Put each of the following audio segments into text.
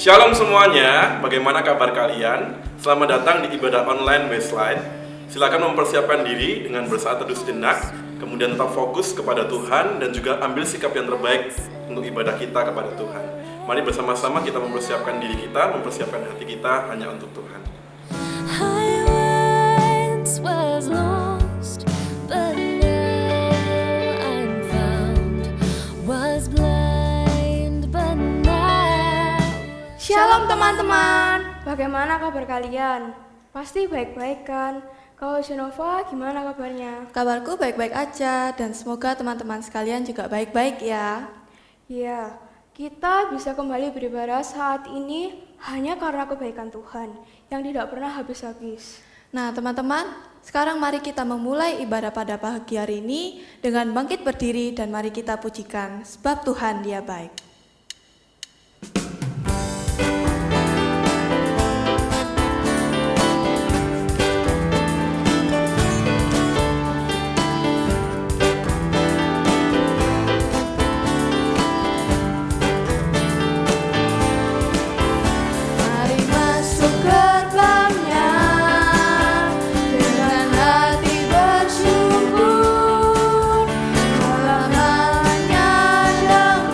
Shalom semuanya, bagaimana kabar kalian? Selamat datang di ibadah online Westlight. Silakan mempersiapkan diri dengan bersaat teduh sejenak, kemudian tetap fokus kepada Tuhan dan juga ambil sikap yang terbaik untuk ibadah kita kepada Tuhan. Mari bersama-sama kita mempersiapkan diri kita, mempersiapkan hati kita hanya untuk Tuhan. I once was lost, but now I'm found. Was blind, but now. Shalom teman-teman, bagaimana kabar kalian? Pasti baik-baik kan? Kalau Jenova gimana kabarnya? Kabarku baik-baik aja dan semoga teman-teman sekalian juga baik-baik ya. Ya, kita bisa kembali beribadah saat ini hanya karena kebaikan Tuhan yang tidak pernah habis-habis. Nah teman-teman, sekarang mari kita memulai ibadah pada pagi hari ini dengan bangkit berdiri dan mari kita pujikan sebab Tuhan Dia baik. Mari masuk gerbangnya dengan hati bersyukur, halamannya dengan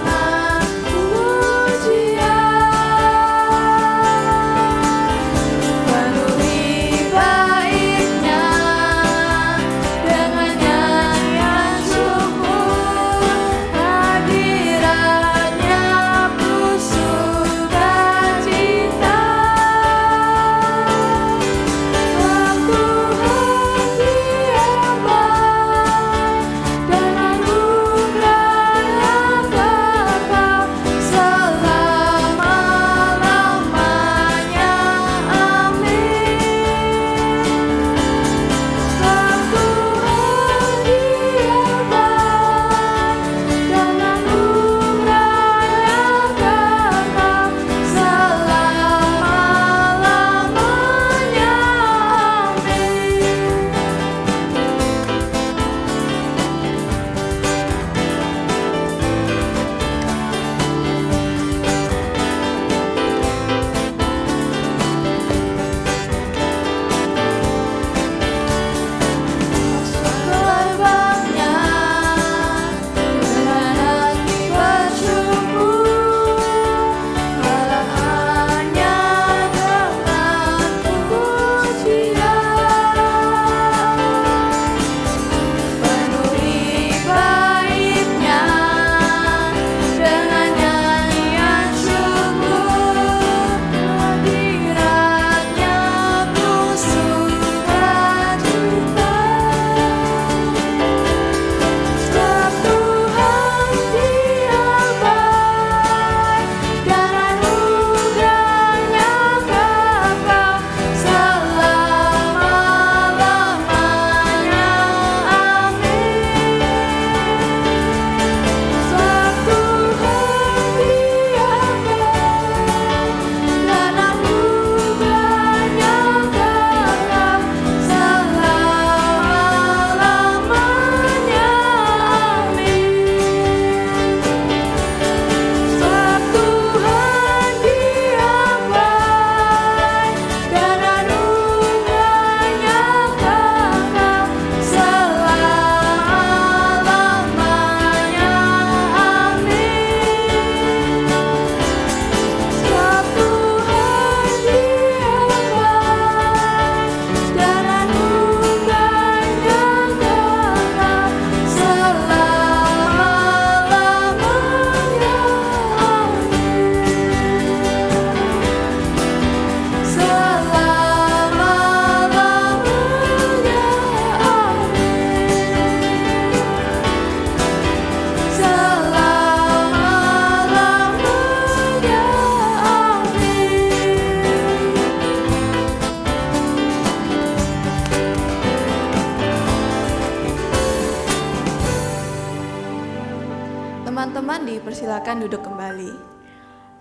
Teman-teman dipersilakan duduk kembali.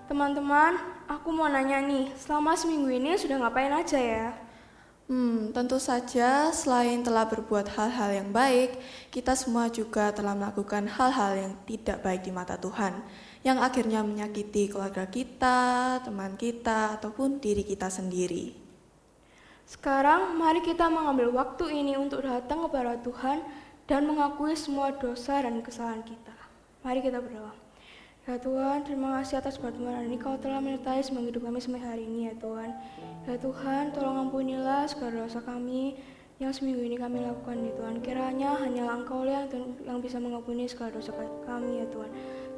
Teman-teman, aku mau nanya nih, selama seminggu ini sudah ngapain aja ya? Tentu saja selain telah berbuat hal-hal yang baik, kita semua juga telah melakukan hal-hal yang tidak baik di mata Tuhan. yang akhirnya menyakiti keluarga kita, teman kita, ataupun diri kita sendiri. Sekarang mari kita mengambil waktu ini untuk datang kepada Tuhan dan mengakui semua dosa dan kesalahan kita. Mari kita berdoa. Ya Tuhan, terima kasih atas pertemuan ini. Kau telah menyertai semua hidup kami sampai hari ini ya Tuhan. Ya Tuhan, tolong ampunilah segala dosa kami yang seminggu ini kami lakukan ya Tuhan. Kiranya hanyalah Engkau yang bisa mengampuni segala dosa kami ya Tuhan.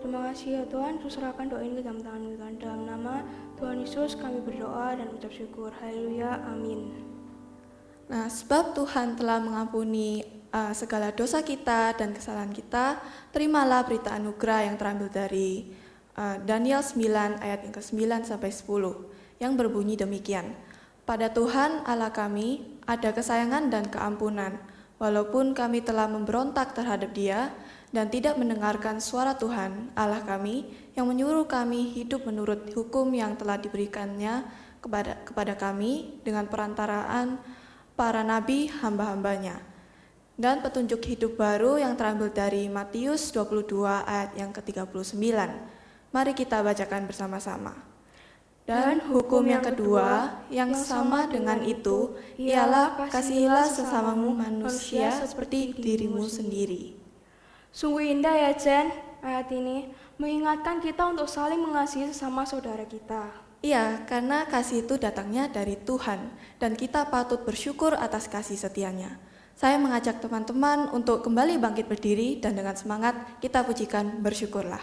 Terima kasih ya Tuhan, serahkan doa ini ke dalam tangan-Mu Tuhan. Dalam nama Tuhan Yesus kami berdoa dan mengucap syukur. Haleluya, amin. Nah, sebab Tuhan telah mengampuni segala dosa kita dan kesalahan kita, terimalah berita anugerah yang terambil dari Daniel 9 ayat yang ke-9 sampai 10 yang berbunyi demikian. Pada Tuhan Allah kami ada kesayangan dan keampunan, walaupun kami telah memberontak terhadap Dia dan tidak mendengarkan suara Tuhan Allah kami yang menyuruh kami hidup menurut hukum yang telah diberikannya kepada kami dengan perantaraan para nabi hamba-hambanya. Dan petunjuk hidup baru yang terambil dari Matius 22 ayat yang ke-39. Mari kita bacakan bersama-sama. Dan hukum yang kedua, yang sama dengan itu, ialah kasihilah sesamamu manusia seperti dirimu sendiri. Sungguh indah ya Jen, ayat ini mengingatkan kita untuk saling mengasihi sesama saudara kita. Iya, karena kasih itu datangnya dari Tuhan, dan kita patut bersyukur atas kasih setianya. Saya mengajak teman-teman untuk kembali bangkit berdiri dan dengan semangat kita pujikan bersyukurlah.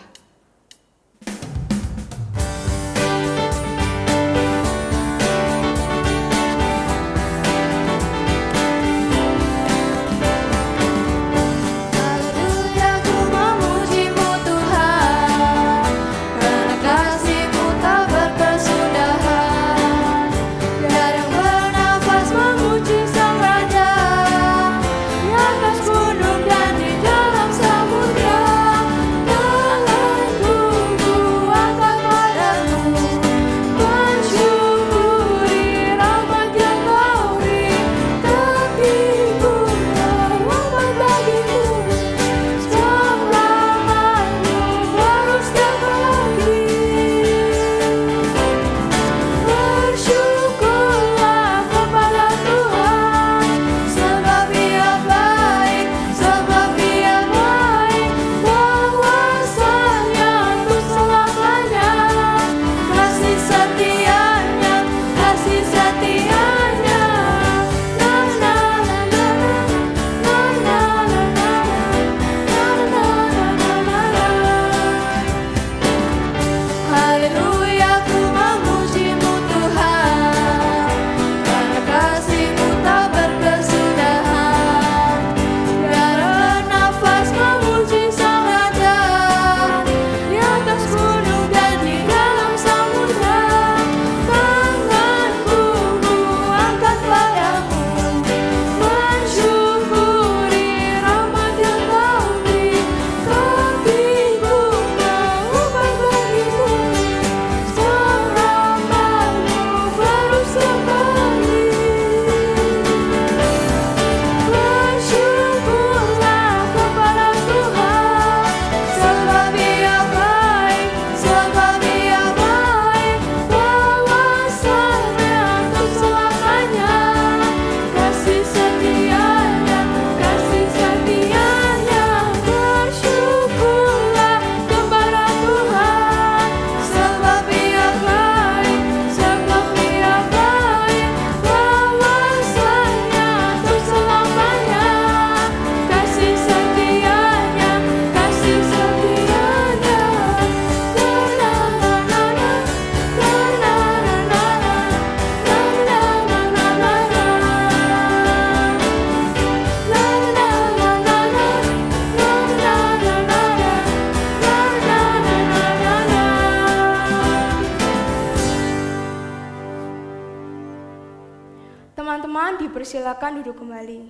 Teman-teman dipersilakan duduk kembali.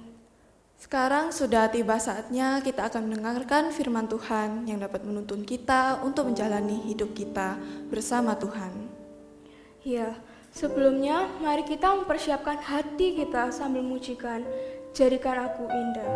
Sekarang sudah tiba saatnya kita akan mendengarkan firman Tuhan yang dapat menuntun kita untuk menjalani hidup kita bersama Tuhan. Ya, sebelumnya mari kita mempersiapkan hati kita sambil memujikan Jadikan Aku Indah.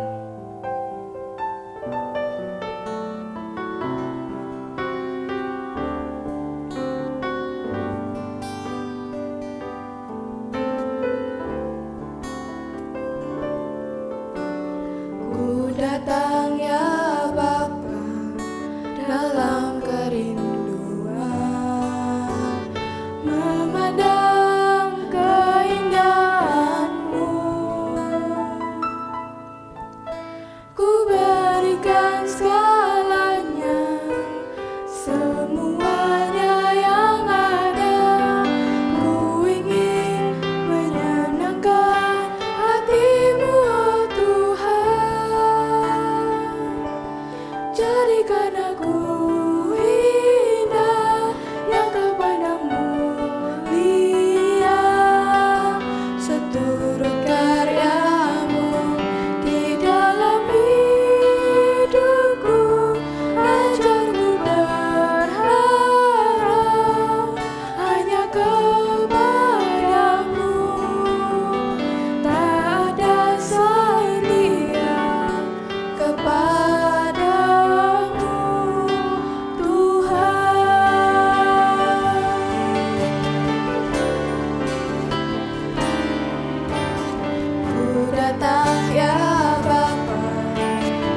datang ya Bapa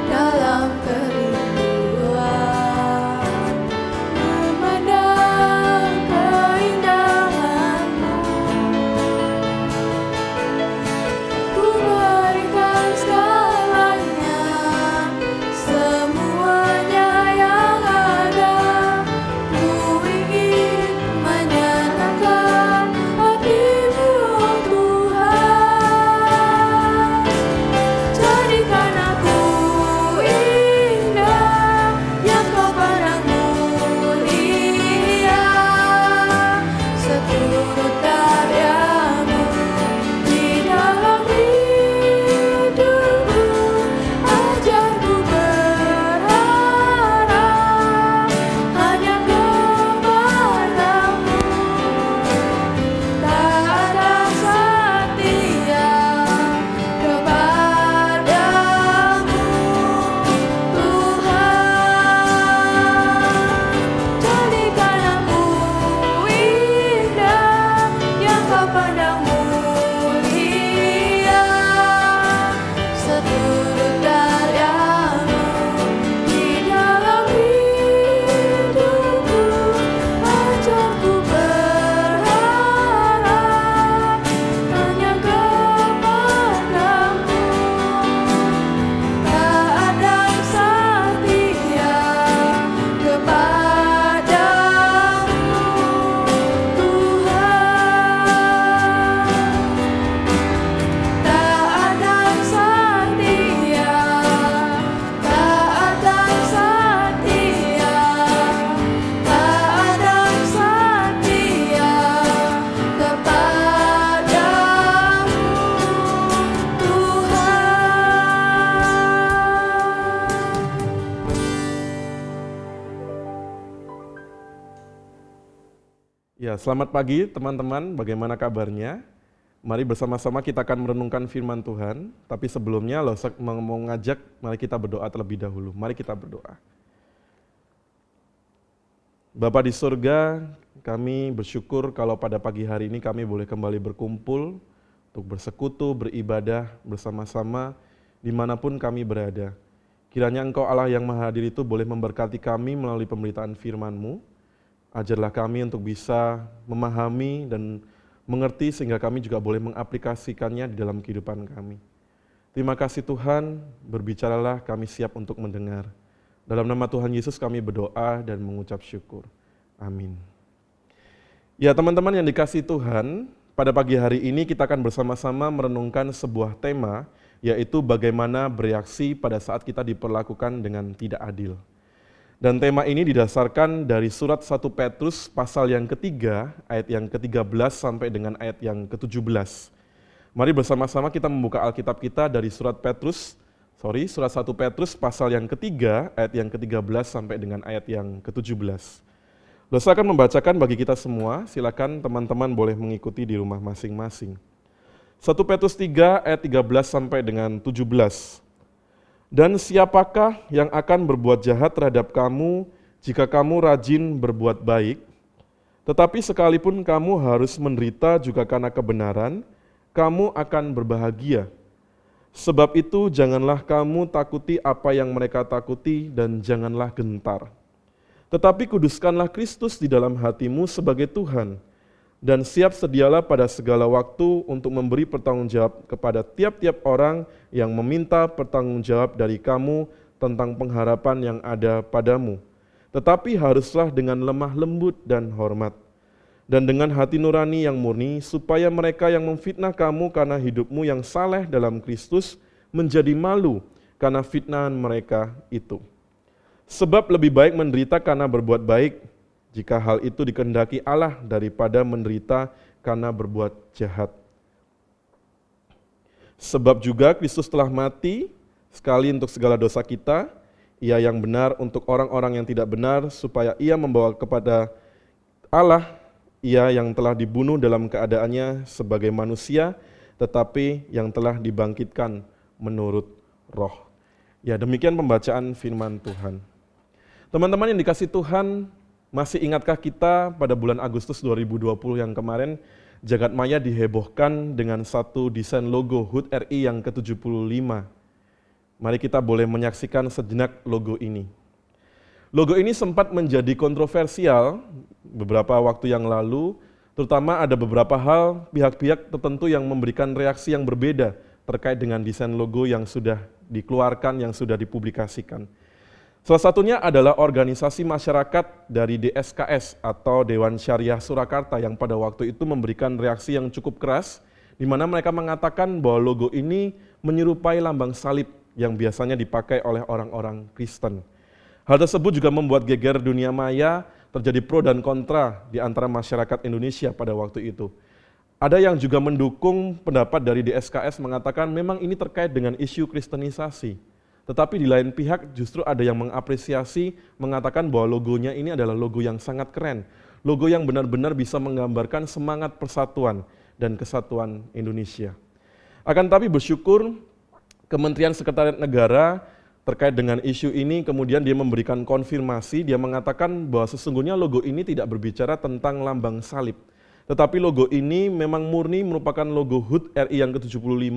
dalam kerinduan, memandang keindahan-Mu. Ku berikan segalanya, semuanya yang ada. Ku ingin menyenangkan hati-Mu, Tuhan. Jadikan aku indah, yang Kau pandang mulia, seturut karya-Mu di dalam hidupku. Ajarku berharap hanya kepada-Mu, taat dan setia kepada-Mu, Tuhan. Jadikan aku indah, yang Kau pandang mulia, seturut karya-Mu di dalam hidupku. Ajarku berharap hanya kepada-Mu, taat dan setia kepada-Mu, Tuhan. Taat dan setia, taat dan setia, taat dan setia kepada-Mu, Tuhan. Ya, selamat pagi teman-teman, bagaimana kabarnya? Mari bersama-sama kita akan merenungkan firman Tuhan, tapi sebelumnya mau ngajak, mari kita berdoa terlebih dahulu. Mari kita berdoa. Bapa di surga, kami bersyukur kalau pada pagi hari ini kami boleh kembali berkumpul untuk bersekutu, beribadah bersama-sama dimanapun kami berada. Kiranya Engkau Allah yang Maha Hadir itu boleh memberkati kami melalui pemberitaan firman-Mu. Ajarlah kami untuk bisa memahami dan mengerti sehingga kami juga boleh mengaplikasikannya di dalam kehidupan kami. Terima kasih Tuhan, berbicaralah, kami siap untuk mendengar. Dalam nama Tuhan Yesus kami berdoa dan mengucap syukur. Amin. Ya teman-teman yang dikasihi Tuhan, pada pagi hari ini kita akan bersama-sama merenungkan sebuah tema, yaitu bagaimana bereaksi pada saat kita diperlakukan dengan tidak adil. Dan tema ini didasarkan dari surat 1 Petrus pasal yang ketiga, ayat yang ke-13 sampai dengan ayat yang ke-17. Mari bersama-sama kita membuka Alkitab kita dari surat 1 Petrus pasal yang ketiga, ayat yang ke-13 sampai dengan ayat yang ke-17. Saya akan membacakan bagi kita semua, silakan teman-teman boleh mengikuti di rumah masing-masing. 1 Petrus 3 ayat 13 sampai dengan 17. Dan siapakah yang akan berbuat jahat terhadap kamu jika kamu rajin berbuat baik? Tetapi sekalipun kamu harus menderita juga karena kebenaran, kamu akan berbahagia. Sebab itu janganlah kamu takuti apa yang mereka takuti dan janganlah gentar. Tetapi kuduskanlah Kristus di dalam hatimu sebagai Tuhan, dan siap sedialah pada segala waktu untuk memberi pertanggungjawab kepada tiap-tiap orang yang meminta pertanggungjawab dari kamu tentang pengharapan yang ada padamu. Tetapi haruslah dengan lemah lembut dan hormat, dan dengan hati nurani yang murni, supaya mereka yang memfitnah kamu karena hidupmu yang saleh dalam Kristus menjadi malu karena fitnahan mereka itu. Sebab lebih baik menderita karena berbuat baik, jika hal itu dikehendaki Allah, daripada menderita karena berbuat jahat. Sebab juga Kristus telah mati sekali untuk segala dosa kita, Ia yang benar untuk orang-orang yang tidak benar, supaya Ia membawa kepada Allah Ia yang telah dibunuh dalam keadaannya sebagai manusia, tetapi yang telah dibangkitkan menurut roh. Ya, demikian pembacaan firman Tuhan. Teman-teman yang dikasihi Tuhan, masih ingatkah kita pada bulan Agustus 2020 yang kemarin Jagat maya dihebohkan dengan satu desain logo HUT RI yang ke-75. Mari kita boleh menyaksikan sejenak logo ini. Logo ini sempat menjadi kontroversial beberapa waktu yang lalu, terutama ada beberapa hal pihak-pihak tertentu yang memberikan reaksi yang berbeda terkait dengan desain logo yang sudah dikeluarkan, yang sudah dipublikasikan. Salah satunya adalah organisasi masyarakat dari DSKS atau Dewan Syariah Surakarta yang pada waktu itu memberikan reaksi yang cukup keras, di mana mereka mengatakan bahwa logo ini menyerupai lambang salib yang biasanya dipakai oleh orang-orang Kristen. Hal tersebut juga membuat geger dunia maya, terjadi pro dan kontra di antara masyarakat Indonesia pada waktu itu. Ada yang juga mendukung pendapat dari DSKS mengatakan memang ini terkait dengan isu kristenisasi. Tetapi di lain pihak justru ada yang mengapresiasi, mengatakan bahwa logonya ini adalah logo yang sangat keren. Logo yang benar-benar bisa menggambarkan semangat persatuan dan kesatuan Indonesia. Akan tetapi bersyukur Kementerian Sekretariat Negara terkait dengan isu ini kemudian dia memberikan konfirmasi, dia mengatakan bahwa sesungguhnya logo ini tidak berbicara tentang lambang salib. Tetapi logo ini memang murni merupakan logo HUT RI yang ke-75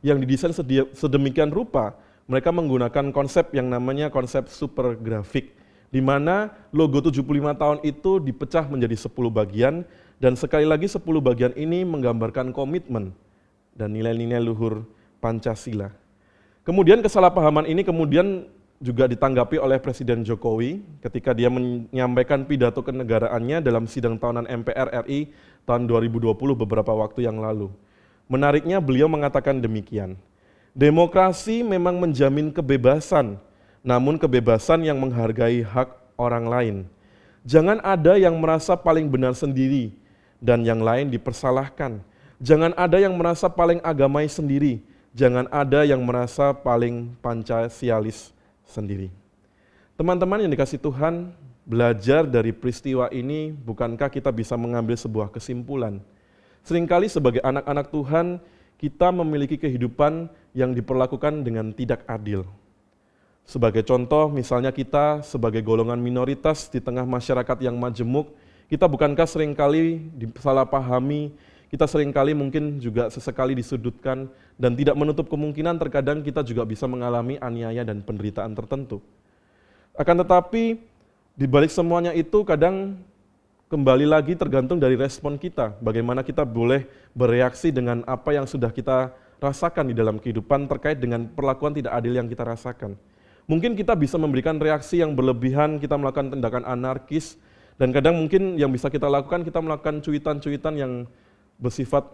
yang didesain sedemikian rupa. Mereka menggunakan konsep yang namanya konsep super grafik, di mana logo 75 tahun itu dipecah menjadi 10 bagian, dan sekali lagi 10 bagian ini menggambarkan komitmen dan nilai-nilai luhur Pancasila. Kemudian kesalahpahaman ini kemudian juga ditanggapi oleh Presiden Jokowi ketika dia menyampaikan pidato kenegaraannya dalam sidang tahunan MPR RI tahun 2020 beberapa waktu yang lalu. Menariknya beliau mengatakan demikian. Demokrasi memang menjamin kebebasan, namun kebebasan yang menghargai hak orang lain. Jangan ada yang merasa paling benar sendiri dan yang lain dipersalahkan. Jangan ada yang merasa paling agamais sendiri, jangan ada yang merasa paling Pancasialis sendiri. Teman-teman yang dikasihi Tuhan, belajar dari peristiwa ini, bukankah kita bisa mengambil sebuah kesimpulan? Seringkali sebagai anak-anak Tuhan, kita memiliki kehidupan yang diperlakukan dengan tidak adil. Sebagai contoh, misalnya kita sebagai golongan minoritas di tengah masyarakat yang majemuk, kita bukankah seringkali disalahpahami, kita seringkali mungkin juga sesekali disudutkan, dan tidak menutup kemungkinan terkadang kita juga bisa mengalami aniaya dan penderitaan tertentu. Akan tetapi, di balik semuanya itu kadang kembali lagi tergantung dari respon kita, bagaimana kita boleh bereaksi dengan apa yang sudah kita rasakan di dalam kehidupan terkait dengan perlakuan tidak adil yang kita rasakan. Mungkin kita bisa memberikan reaksi yang berlebihan, kita melakukan tindakan anarkis, dan kadang mungkin yang bisa kita lakukan, kita melakukan cuitan-cuitan yang bersifat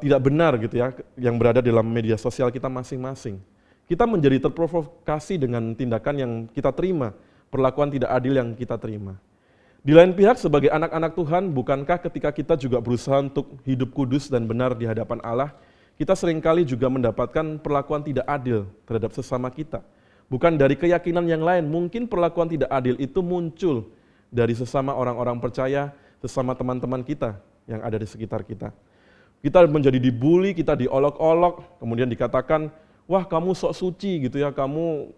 tidak benar gitu ya, yang berada dalam media sosial kita masing-masing. Kita menjadi terprovokasi dengan tindakan yang kita terima, perlakuan tidak adil yang kita terima. Di lain pihak, sebagai anak-anak Tuhan, bukankah ketika kita juga berusaha untuk hidup kudus dan benar di hadapan Allah, kita seringkali juga mendapatkan perlakuan tidak adil terhadap sesama kita. Bukan dari keyakinan yang lain, mungkin perlakuan tidak adil itu muncul dari sesama orang-orang percaya, sesama teman-teman kita yang ada di sekitar kita. Kita menjadi dibully, kita diolok-olok, kemudian dikatakan, wah kamu sok suci gitu ya, kamu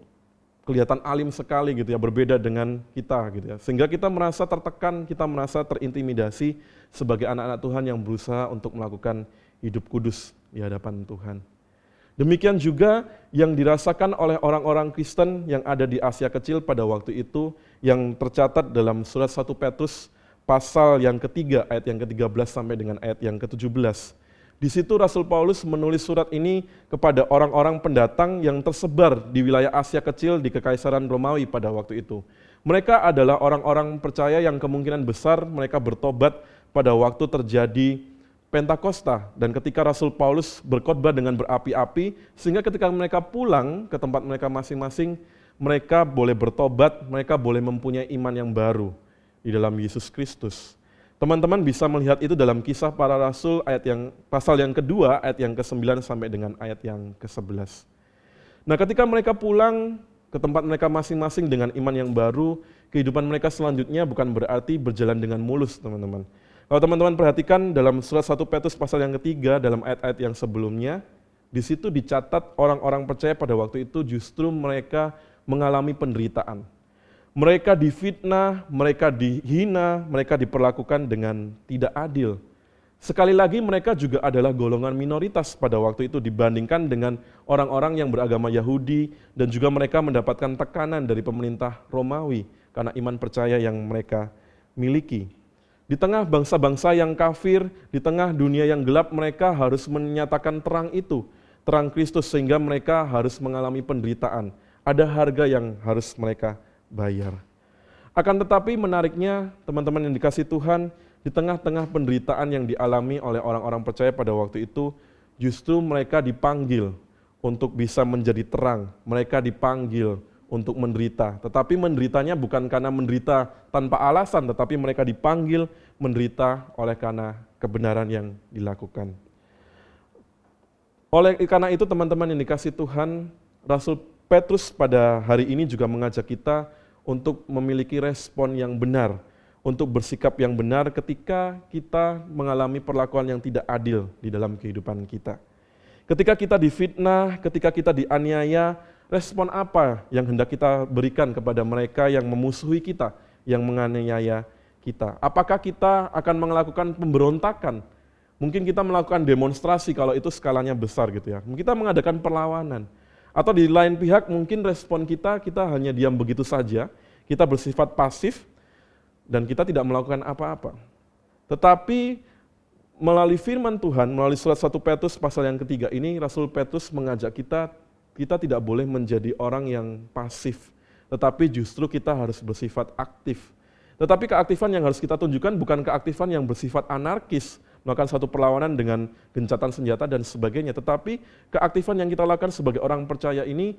kelihatan alim sekali gitu ya, berbeda dengan kita gitu ya. Sehingga kita merasa tertekan, kita merasa terintimidasi sebagai anak-anak Tuhan yang berusaha untuk melakukan hidup kudus di hadapan Tuhan. Demikian juga yang dirasakan oleh orang-orang Kristen yang ada di Asia Kecil pada waktu itu, yang tercatat dalam surat 1 Petrus pasal yang ketiga, ayat yang ke-13 sampai dengan ayat yang ke-17. Di situ Rasul Paulus menulis surat ini kepada orang-orang pendatang yang tersebar di wilayah Asia Kecil di Kekaisaran Romawi pada waktu itu. Mereka adalah orang-orang percaya yang kemungkinan besar mereka bertobat pada waktu terjadi Pentakosta, dan ketika Rasul Paulus berkhotbah dengan berapi-api, sehingga ketika mereka pulang ke tempat mereka masing-masing, mereka boleh bertobat, mereka boleh mempunyai iman yang baru di dalam Yesus Kristus. Teman-teman bisa melihat itu dalam Kisah Para Rasul pasal yang kedua, ayat yang ke-9 sampai dengan ayat yang ke-11. Nah, ketika mereka pulang ke tempat mereka masing-masing dengan iman yang baru, kehidupan mereka selanjutnya bukan berarti berjalan dengan mulus, teman-teman. Kalau teman-teman perhatikan dalam surat 1 Petrus pasal yang ketiga, dalam ayat-ayat yang sebelumnya, di situ dicatat orang-orang percaya pada waktu itu justru mereka mengalami penderitaan. Mereka difitnah, mereka dihina, mereka diperlakukan dengan tidak adil. Sekali lagi mereka juga adalah golongan minoritas pada waktu itu dibandingkan dengan orang-orang yang beragama Yahudi dan juga mereka mendapatkan tekanan dari pemerintah Romawi karena iman percaya yang mereka miliki. Di tengah bangsa-bangsa yang kafir, di tengah dunia yang gelap, mereka harus menyatakan terang itu, terang Kristus, sehingga mereka harus mengalami penderitaan. Ada harga yang harus mereka bayar. Akan tetapi menariknya teman-teman yang dikasih Tuhan, di tengah-tengah penderitaan yang dialami oleh orang-orang percaya pada waktu itu, justru mereka dipanggil untuk bisa menjadi terang. Mereka dipanggil untuk menderita. Tetapi menderitanya bukan karena menderita tanpa alasan, tetapi mereka dipanggil menderita oleh karena kebenaran yang dilakukan. Oleh karena itu teman-teman yang dikasih Tuhan, Rasul Petrus pada hari ini juga mengajak kita untuk memiliki respon yang benar, untuk bersikap yang benar ketika kita mengalami perlakuan yang tidak adil di dalam kehidupan kita. Ketika kita difitnah, ketika kita dianiaya, respon apa yang hendak kita berikan kepada mereka yang memusuhi kita, yang menganiaya kita? Apakah kita akan melakukan pemberontakan? Mungkin kita melakukan demonstrasi kalau itu skalanya besar gitu ya. Kita mengadakan perlawanan. Atau di lain pihak mungkin respon kita hanya diam begitu saja, kita bersifat pasif, dan kita tidak melakukan apa-apa. Tetapi melalui firman Tuhan, melalui surat 1 Petrus pasal yang ketiga ini, Rasul Petrus mengajak kita tidak boleh menjadi orang yang pasif, tetapi justru kita harus bersifat aktif. Tetapi keaktifan yang harus kita tunjukkan bukan keaktifan yang bersifat anarkis, melakukan satu perlawanan dengan gencatan senjata dan sebagainya, tetapi keaktifan yang kita lakukan sebagai orang percaya ini,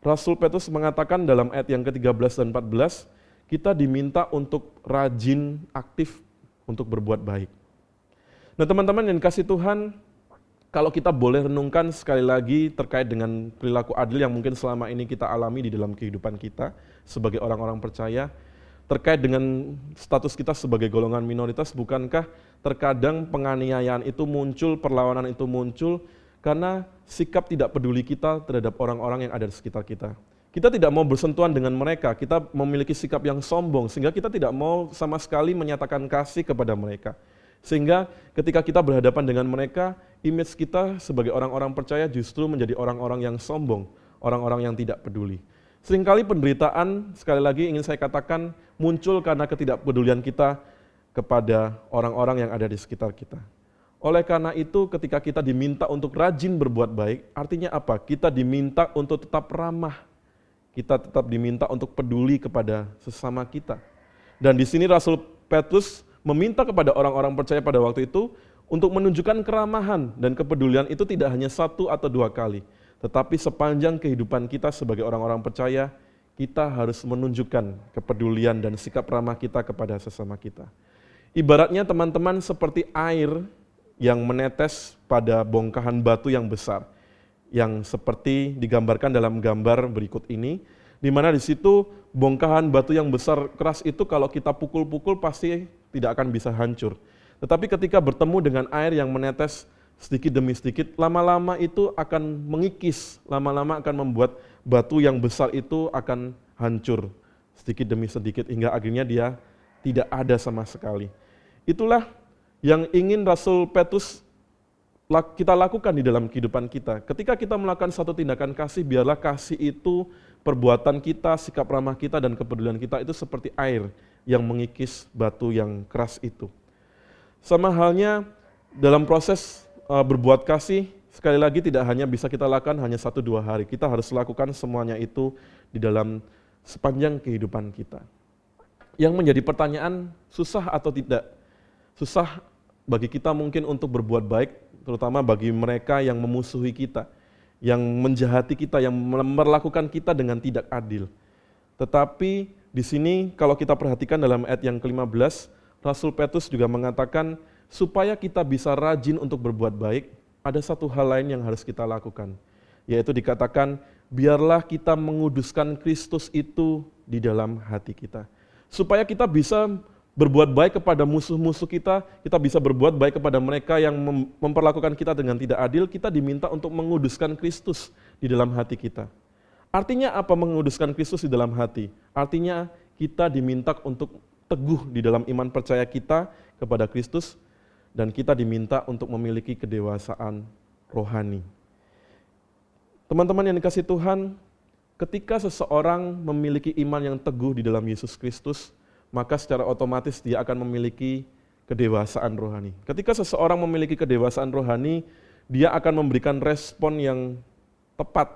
Rasul Petrus mengatakan dalam ayat yang ke-13 dan 14, kita diminta untuk rajin, aktif untuk berbuat baik. Nah teman-teman yang dikasih Tuhan, kalau kita boleh renungkan sekali lagi terkait dengan perilaku adil yang mungkin selama ini kita alami di dalam kehidupan kita sebagai orang-orang percaya, terkait dengan status kita sebagai golongan minoritas, bukankah terkadang penganiayaan itu muncul, perlawanan itu muncul, karena sikap tidak peduli kita terhadap orang-orang yang ada di sekitar kita. Kita tidak mau bersentuhan dengan mereka, kita memiliki sikap yang sombong, sehingga kita tidak mau sama sekali menyatakan kasih kepada mereka. Sehingga ketika kita berhadapan dengan mereka, image kita sebagai orang-orang percaya justru menjadi orang-orang yang sombong, orang-orang yang tidak peduli. Seringkali penderitaan, sekali lagi ingin saya katakan, muncul karena ketidakpedulian kita kepada orang-orang yang ada di sekitar kita. Oleh karena itu, ketika kita diminta untuk rajin berbuat baik, artinya apa? Kita diminta untuk tetap ramah, kita tetap diminta untuk peduli kepada sesama kita. Dan di sini Rasul Petrus meminta kepada orang-orang percaya pada waktu itu untuk menunjukkan keramahan dan kepedulian itu tidak hanya 1 atau 2 kali, tetapi sepanjang kehidupan kita sebagai orang-orang percaya, kita harus menunjukkan kepedulian dan sikap ramah kita kepada sesama kita. Ibaratnya teman-teman seperti air yang menetes pada bongkahan batu yang besar, yang seperti digambarkan dalam gambar berikut ini, di mana di situ bongkahan batu yang besar keras itu kalau kita pukul-pukul pasti tidak akan bisa hancur. Tetapi ketika bertemu dengan air yang menetes sedikit demi sedikit, lama-lama itu akan mengikis, lama-lama akan membuat batu yang besar itu akan hancur sedikit demi sedikit hingga akhirnya dia tidak ada sama sekali. Itulah yang ingin Rasul Petrus kita lakukan di dalam kehidupan kita. Ketika kita melakukan satu tindakan kasih, biarlah kasih itu, perbuatan kita, sikap ramah kita, dan kepedulian kita itu seperti air yang mengikis batu yang keras itu. Sama halnya dalam proses berbuat kasih, sekali lagi tidak hanya bisa kita lakukan hanya 1-2 hari, kita harus lakukan semuanya itu di dalam sepanjang kehidupan kita. Yang menjadi pertanyaan, susah atau tidak? Susah bagi kita mungkin untuk berbuat baik, terutama bagi mereka yang memusuhi kita, yang menjahati kita, yang memperlakukan kita dengan tidak adil. Tetapi di sini kalau kita perhatikan dalam ayat yang ke-15, Rasul Petrus juga mengatakan supaya kita bisa rajin untuk berbuat baik, ada satu hal lain yang harus kita lakukan, yaitu dikatakan biarlah kita menguduskan Kristus itu di dalam hati kita. Supaya kita bisa berbuat baik kepada musuh-musuh kita bisa berbuat baik kepada mereka yang memperlakukan kita dengan tidak adil, kita diminta untuk menguduskan Kristus di dalam hati kita. Artinya apa menguduskan Kristus di dalam hati? Artinya kita diminta untuk teguh di dalam iman percaya kita kepada Kristus, dan kita diminta untuk memiliki kedewasaan rohani. Teman-teman yang dikasihi Tuhan, ketika seseorang memiliki iman yang teguh di dalam Yesus Kristus, maka secara otomatis dia akan memiliki kedewasaan rohani. Ketika seseorang memiliki kedewasaan rohani, dia akan memberikan respon yang tepat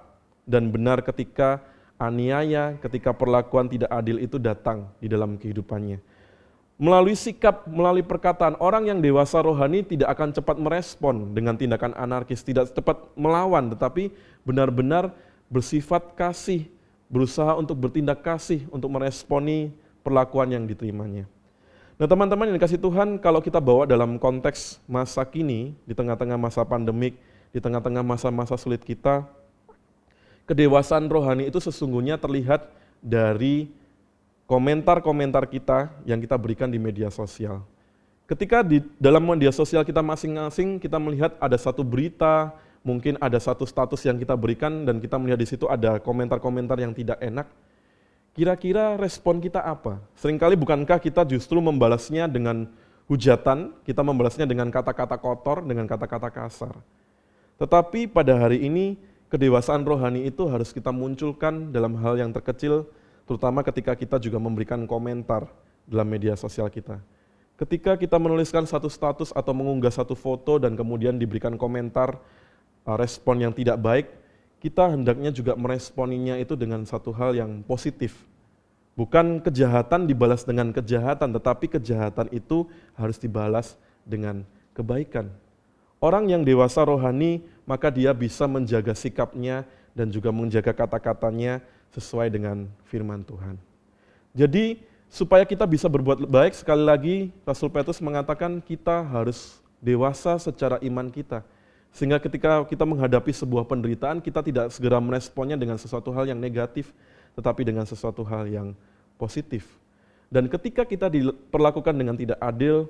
dan benar ketika aniaya, ketika perlakuan tidak adil itu datang di dalam kehidupannya. Melalui sikap, melalui perkataan, orang yang dewasa rohani tidak akan cepat merespon dengan tindakan anarkis, tidak cepat melawan, tetapi benar-benar bersifat kasih, berusaha untuk bertindak kasih, untuk meresponi perlakuan yang diterimanya. Nah teman-teman yang dikasihi Tuhan, kalau kita bawa dalam konteks masa kini, di tengah-tengah masa pandemik, di tengah-tengah masa-masa sulit kita, kedewasaan rohani itu sesungguhnya terlihat dari komentar-komentar kita yang kita berikan di media sosial. Ketika di dalam media sosial kita masing-masing, kita melihat ada satu berita, mungkin ada satu status yang kita berikan dan kita melihat di situ ada komentar-komentar yang tidak enak, kira-kira respon kita apa? Seringkali bukankah kita justru membalasnya dengan hujatan, kita membalasnya dengan kata-kata kotor, dengan kata-kata kasar. Tetapi pada hari ini, kedewasaan rohani itu harus kita munculkan dalam hal yang terkecil, terutama ketika kita juga memberikan komentar dalam media sosial kita. Ketika kita menuliskan satu status atau mengunggah satu foto dan kemudian diberikan komentar, respon yang tidak baik, kita hendaknya juga meresponinya itu dengan satu hal yang positif. Bukan kejahatan dibalas dengan kejahatan, tetapi kejahatan itu harus dibalas dengan kebaikan. Orang yang dewasa rohani, maka dia bisa menjaga sikapnya dan juga menjaga kata-katanya sesuai dengan firman Tuhan. Jadi, supaya kita bisa berbuat baik, sekali lagi Rasul Petrus mengatakan kita harus dewasa secara iman kita. Sehingga ketika kita menghadapi sebuah penderitaan, kita tidak segera meresponnya dengan sesuatu hal yang negatif, tetapi dengan sesuatu hal yang positif. Dan ketika kita diperlakukan dengan tidak adil,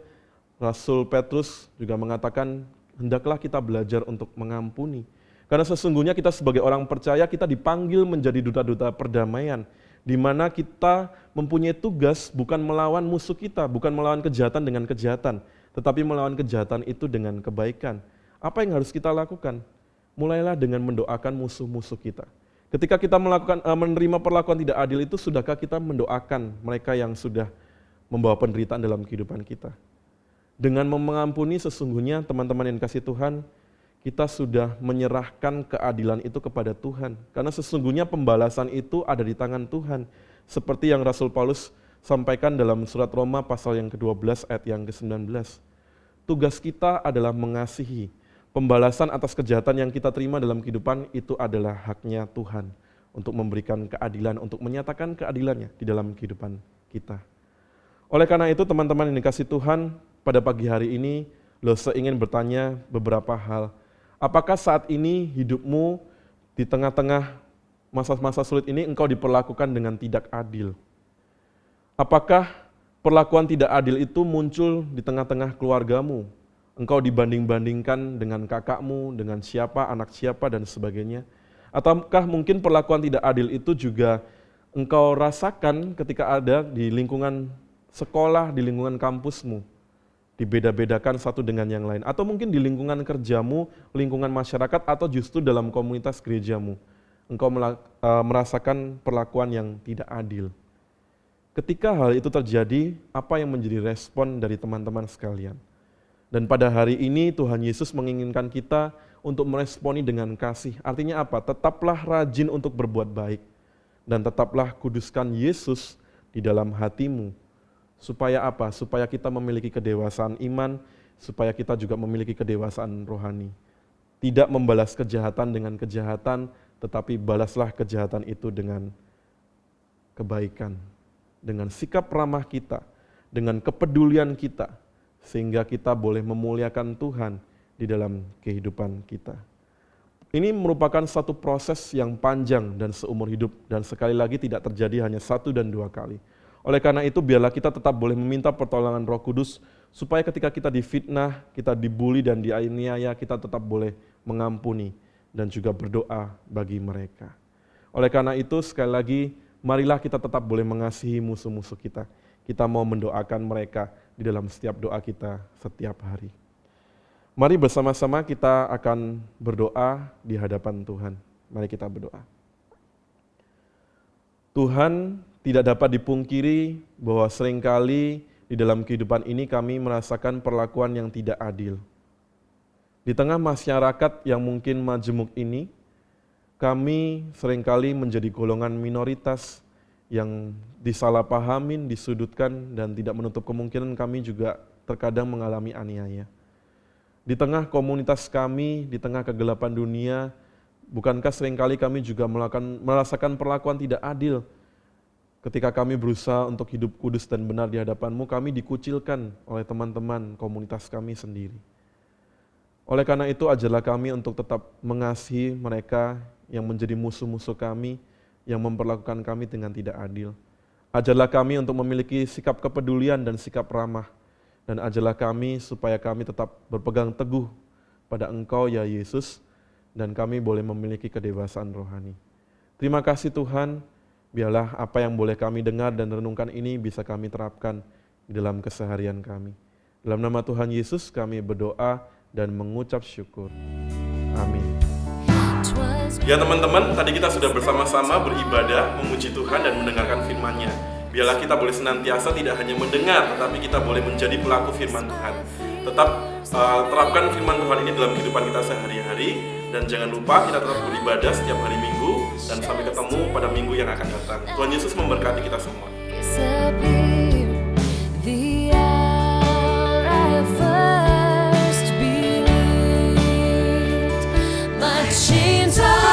Rasul Petrus juga mengatakan, hendaklah kita belajar untuk mengampuni. Karena sesungguhnya kita sebagai orang percaya, kita dipanggil menjadi duta-duta perdamaian, di mana kita mempunyai tugas bukan melawan musuh kita, bukan melawan kejahatan dengan kejahatan, tetapi melawan kejahatan itu dengan kebaikan. Apa yang harus kita lakukan? Mulailah dengan mendoakan musuh-musuh kita. Ketika kita menerima perlakuan tidak adil itu, sudahkah kita mendoakan mereka yang sudah membawa penderitaan dalam kehidupan kita? Dengan mengampuni sesungguhnya teman-teman yang dikasihi Tuhan, kita sudah menyerahkan keadilan itu kepada Tuhan. Karena sesungguhnya pembalasan itu ada di tangan Tuhan. Seperti yang Rasul Paulus sampaikan dalam surat Roma pasal yang ke-12 ayat yang ke-19. Tugas kita adalah mengasihi. Pembalasan atas kejahatan yang kita terima dalam kehidupan itu adalah haknya Tuhan. Untuk memberikan keadilan, untuk menyatakan keadilannya di dalam kehidupan kita. Oleh karena itu teman-teman yang dikasihi Tuhan, pada pagi hari ini Lose ingin bertanya beberapa hal. Apakah saat ini hidupmu di tengah-tengah masa-masa sulit ini engkau diperlakukan dengan tidak adil? Apakah perlakuan tidak adil itu muncul di tengah-tengah keluargamu? Engkau dibanding-bandingkan dengan kakakmu, dengan siapa, anak siapa, dan sebagainya? Ataukah mungkin perlakuan tidak adil itu juga engkau rasakan ketika ada di lingkungan sekolah, di lingkungan kampusmu? Dibeda-bedakan satu dengan yang lain, atau mungkin di lingkungan kerjamu, lingkungan masyarakat, atau justru dalam komunitas gerejamu, engkau merasakan perlakuan yang tidak adil. Ketika hal itu terjadi, apa yang menjadi respon dari teman-teman sekalian? Dan pada hari ini Tuhan Yesus menginginkan kita untuk meresponi dengan kasih. Artinya apa? Tetaplah rajin untuk berbuat baik, dan tetaplah kuduskan Yesus di dalam hatimu. Supaya apa? Supaya kita memiliki kedewasaan iman, supaya kita juga memiliki kedewasaan rohani. Tidak membalas kejahatan dengan kejahatan, tetapi balaslah kejahatan itu dengan kebaikan. Dengan sikap ramah kita, dengan kepedulian kita, sehingga kita boleh memuliakan Tuhan di dalam kehidupan kita. Ini merupakan satu proses yang panjang dan seumur hidup, dan sekali lagi tidak terjadi hanya 1 dan 2 kali. Oleh karena itu, biarlah kita tetap boleh meminta pertolongan Roh Kudus, supaya ketika kita difitnah, kita dibuli dan dianiaya, kita tetap boleh mengampuni dan juga berdoa bagi mereka. Oleh karena itu, sekali lagi, marilah kita tetap boleh mengasihi musuh-musuh kita. Kita mau mendoakan mereka di dalam setiap doa kita setiap hari. Mari bersama-sama kita akan berdoa di hadapan Tuhan. Mari kita berdoa. Tuhan, tidak dapat dipungkiri bahwa seringkali di dalam kehidupan ini kami merasakan perlakuan yang tidak adil. Di tengah masyarakat yang mungkin majemuk ini, kami seringkali menjadi golongan minoritas yang disalahpahamin, disudutkan, dan tidak menutup kemungkinan kami juga terkadang mengalami aniaya. Di tengah komunitas kami, di tengah kegelapan dunia, bukankah seringkali kami juga merasakan perlakuan tidak adil? Ketika kami berusaha untuk hidup kudus dan benar di hadapan-Mu, kami dikucilkan oleh teman-teman komunitas kami sendiri. Oleh karena itu, ajarlah kami untuk tetap mengasihi mereka yang menjadi musuh-musuh kami, yang memperlakukan kami dengan tidak adil. Ajarlah kami untuk memiliki sikap kepedulian dan sikap ramah. Dan ajarlah kami supaya kami tetap berpegang teguh pada Engkau ya Yesus, dan kami boleh memiliki kedewasaan rohani. Terima kasih Tuhan, biarlah apa yang boleh kami dengar dan renungkan ini bisa kami terapkan di dalam keseharian kami. Dalam nama Tuhan Yesus kami berdoa dan mengucap syukur. Amin. Ya teman-teman, tadi kita sudah bersama-sama beribadah, memuji Tuhan dan mendengarkan firman-Nya. Biarlah kita boleh senantiasa tidak hanya mendengar, tetapi kita boleh menjadi pelaku firman Tuhan. Tetap terapkan firman Tuhan ini dalam kehidupan kita sehari-hari, dan jangan lupa kita tetap beribadah setiap hari Minggu, dan sampai ketemu pada minggu yang akan datang. Tuhan Yesus memberkati kita semua. The hour I first believed, my chains are